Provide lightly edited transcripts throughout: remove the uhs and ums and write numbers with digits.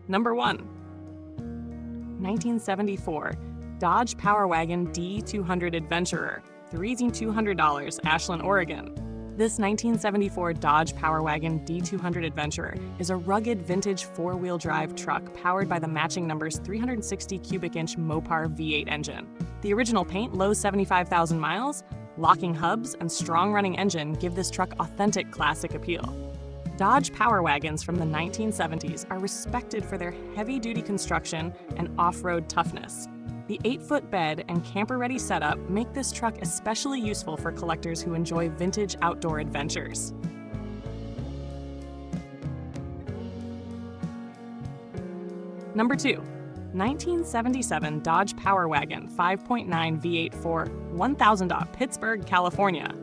Number 1. 1974 Dodge Powerwagon D200 Adventurer, $3,200, Ashland, Oregon. This 1974 Dodge Powerwagon D200 Adventurer is a rugged vintage four-wheel drive truck powered by the matching numbers 360 cubic inch Mopar V8 engine. The original paint, low 75,000 miles, locking hubs, and strong running engine give this truck authentic classic appeal. Dodge Power Wagons from the 1970s are respected for their heavy-duty construction and off-road toughness. The 8-foot bed and camper-ready setup make this truck especially useful for collectors who enjoy vintage outdoor adventures. Number 2. 1977 Dodge Power Wagon 5.9 V8 for $1,000, Pittsburg, California.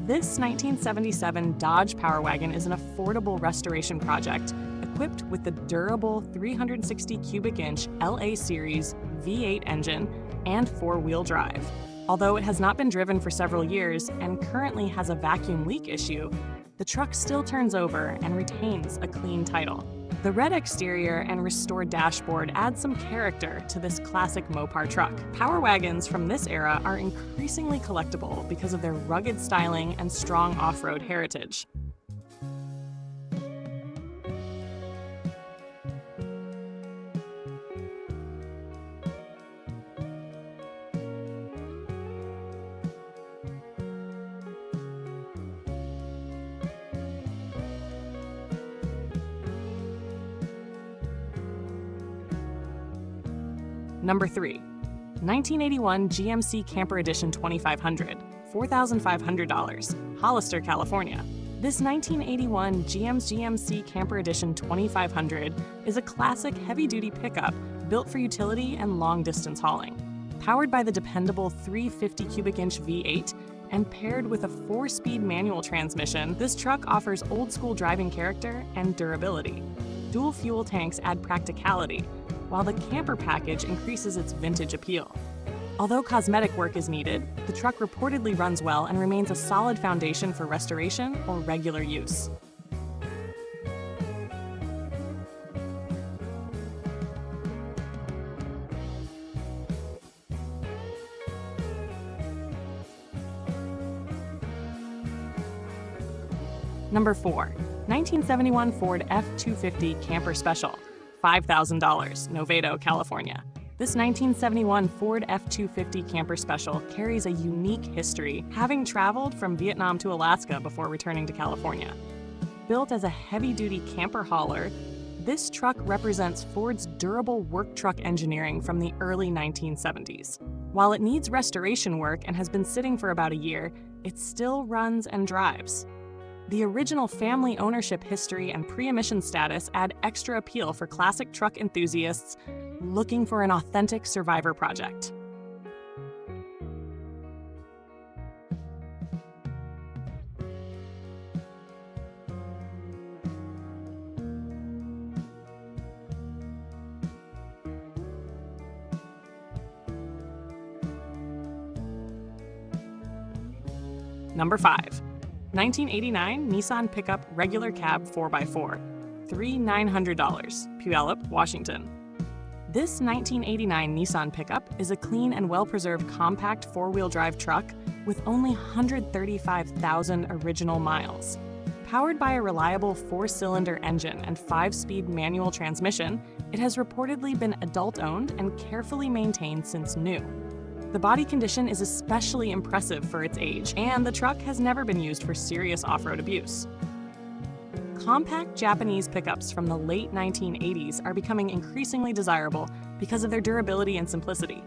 This 1977 Dodge Power Wagon is an affordable restoration project equipped with the durable 360 cubic inch LA Series V8 engine and four-wheel drive. Although it has not been driven for several years and currently has a vacuum leak issue, the truck still turns over and retains a clean title. The red exterior and restored dashboard add some character to this classic Mopar truck. Power wagons from this era are increasingly collectible because of their rugged styling and strong off-road heritage. Number 3. 1981 GMC Camper Edition 2500, $4,500, Hollister, California. This 1981 GMC Camper Edition 2500 is a classic heavy-duty pickup built for utility and long-distance hauling. Powered by the dependable 350 cubic inch V8 and paired with a 4-speed manual transmission, this truck offers old-school driving character and durability. Dual fuel tanks add practicality, while the camper package increases its vintage appeal. Although cosmetic work is needed, the truck reportedly runs well and remains a solid foundation for restoration or regular use. Number 4. 1971 Ford F-250 Camper Special, $5,000, Novato, California. This 1971 Ford F-250 Camper Special carries a unique history, having traveled from Vietnam to Alaska before returning to California. Built as a heavy-duty camper hauler, this truck represents Ford's durable work truck engineering from the early 1970s. While it needs restoration work and has been sitting for about a year, it still runs and drives. The original family ownership history and pre-emission status add extra appeal for classic truck enthusiasts looking for an authentic survivor project. Number 5. 1989 Nissan Pickup Regular Cab 4x4, $3,900, Puyallup, Washington. This 1989 Nissan Pickup is a clean and well-preserved compact four-wheel drive truck with only 135,000 original miles. Powered by a reliable 4-cylinder engine and 5-speed manual transmission, it has reportedly been adult-owned and carefully maintained since new. The body condition is especially impressive for its age, and the truck has never been used for serious off-road abuse. Compact Japanese pickups from the late 1980s are becoming increasingly desirable because of their durability and simplicity.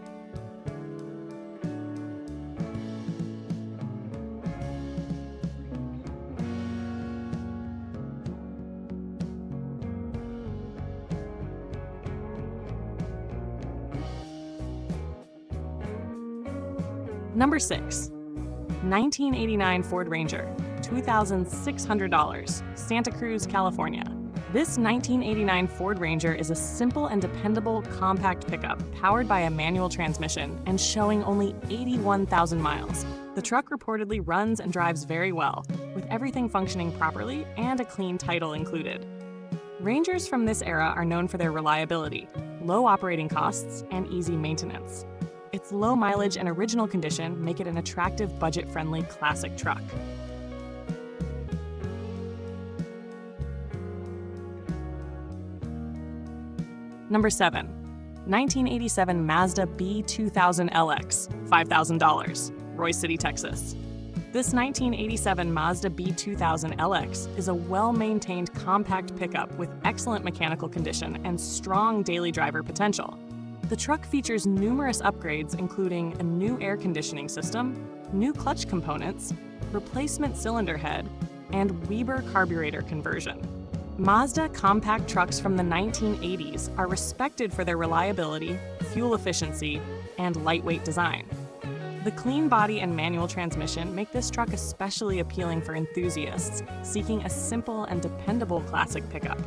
Number 6. 1989 Ford Ranger, $2,600, Santa Cruz, California. This 1989 Ford Ranger is a simple and dependable compact pickup powered by a manual transmission and showing only 81,000 miles. The truck reportedly runs and drives very well, with everything functioning properly and a clean title included. Rangers from this era are known for their reliability, low operating costs, and easy maintenance. Its low mileage and original condition make it an attractive, budget-friendly classic truck. Number 7. 1987 Mazda B2000LX, $5,000, Royse City, Texas. This 1987 Mazda B2000LX is a well-maintained compact pickup with excellent mechanical condition and strong daily driver potential. The truck features numerous upgrades including a new air conditioning system, new clutch components, replacement cylinder head, and Weber carburetor conversion. Mazda compact trucks from the 1980s are respected for their reliability, fuel efficiency, and lightweight design. The clean body and manual transmission make this truck especially appealing for enthusiasts seeking a simple and dependable classic pickup.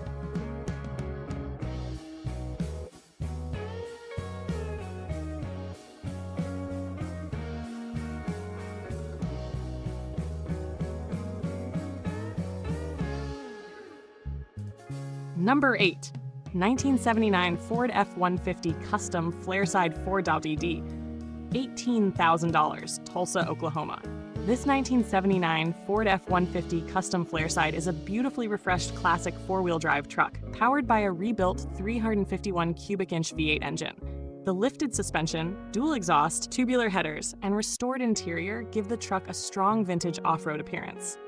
Number 8. 1979 Ford F-150 Custom Flareside 4WD, $18,000, Tulsa, Oklahoma. This 1979 Ford F-150 Custom Flareside is a beautifully refreshed classic four-wheel drive truck powered by a rebuilt 351 cubic inch V8 engine. The lifted suspension, dual exhaust, tubular headers, and restored interior give the truck a strong vintage off-road appearance.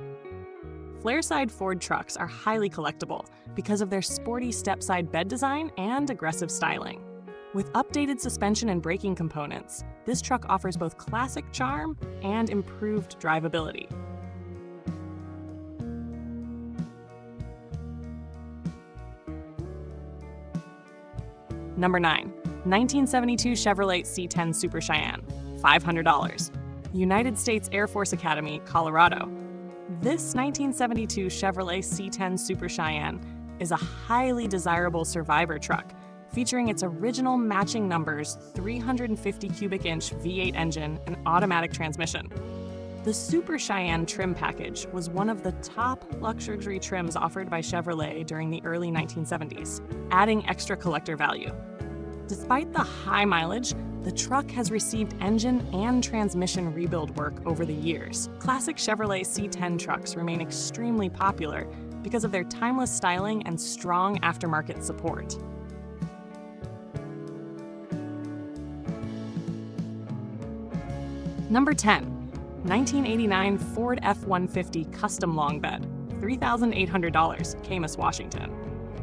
Flareside Ford trucks are highly collectible because of their sporty step-side bed design and aggressive styling. With updated suspension and braking components, this truck offers both classic charm and improved drivability. Number 9. 1972 Chevrolet C10 Super Cheyenne, $500, United States Air Force Academy, Colorado. This 1972 Chevrolet C10 Super Cheyenne is a highly desirable survivor truck, featuring its original matching numbers 350 cubic inch V8 engine and automatic transmission. The Super Cheyenne trim package was one of the top luxury trims offered by Chevrolet during the early 1970s, adding extra collector value. Despite the high mileage, the truck has received engine and transmission rebuild work over the years. Classic Chevrolet C10 trucks remain extremely popular because of their timeless styling and strong aftermarket support. Number 10. 1989 Ford F-150 Custom Long Bed, $3,800, Camas, Washington.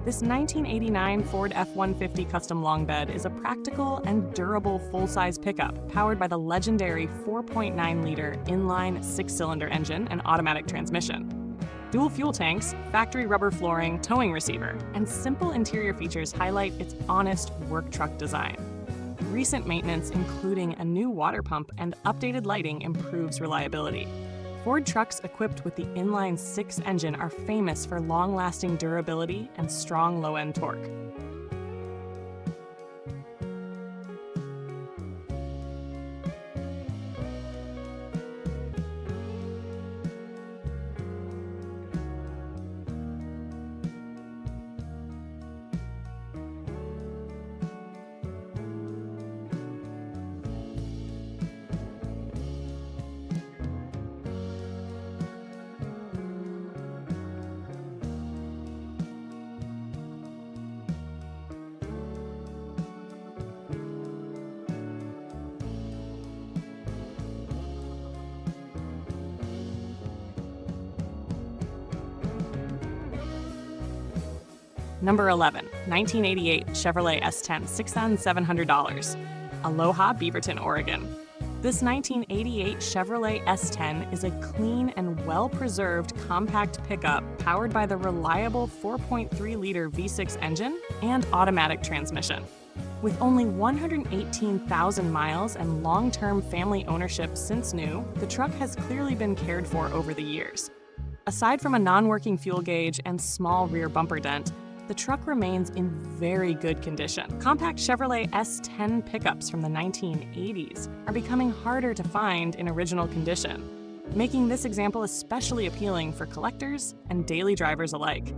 This 1989 Ford F-150 Custom Long Bed is a practical and durable full-size pickup powered by the legendary 4.9-liter inline 6-cylinder engine and automatic transmission. Dual fuel tanks, factory rubber flooring, towing receiver, and simple interior features highlight its honest work truck design. Recent maintenance, including a new water pump and updated lighting, improves reliability. Ford trucks equipped with the inline 6 engine are famous for long-lasting durability and strong low-end torque. Number 11. 1988 Chevrolet S10, $6,700, Aloha, Beaverton, Oregon. This 1988 Chevrolet S10 is a clean and well-preserved compact pickup powered by the reliable 4.3-liter V6 engine and automatic transmission. With only 118,000 miles and long-term family ownership since new, the truck has clearly been cared for over the years. Aside from a non-working fuel gauge and small rear bumper dent, the truck remains in very good condition. Compact Chevrolet S10 pickups from the 1980s are becoming harder to find in original condition, making this example especially appealing for collectors and daily drivers alike.